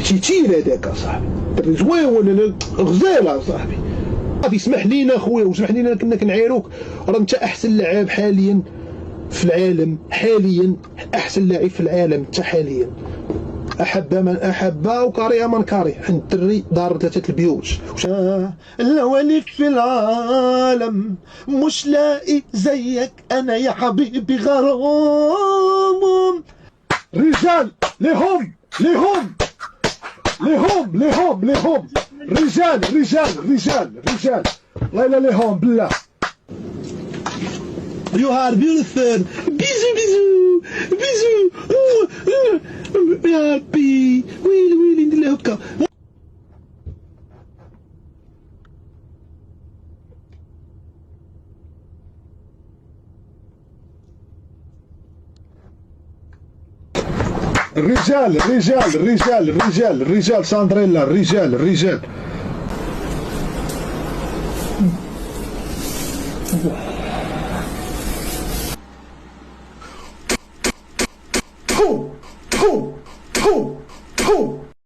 تيتيل هذاك اصاحبي، دري زوين ولا غزاله اصاحبي. صافي اسمح لينا خويا واسمح لينا كنا كنعايروك، راه انت احسن لاعب حاليا في العالم، حاليا احسن لاعب في العالم انت حاليا. احب من احب وكره من كره، حنا الدري دار 3 البيوت. الاولي في العالم مش لاقي زيك انا يا حبيبي غرام. رجال ليهم ليهم ليهم ليهم ليهم رجال رجال رجال رجال الله يلا ليهم بالله. You are beautiful. بيزو بيزو بيزو يا ربي. ويلي ويلي ندير لها هكا. الرجال الرجال الرجال الرجال الرجال ساندريلا الرجال الرجال. Oh!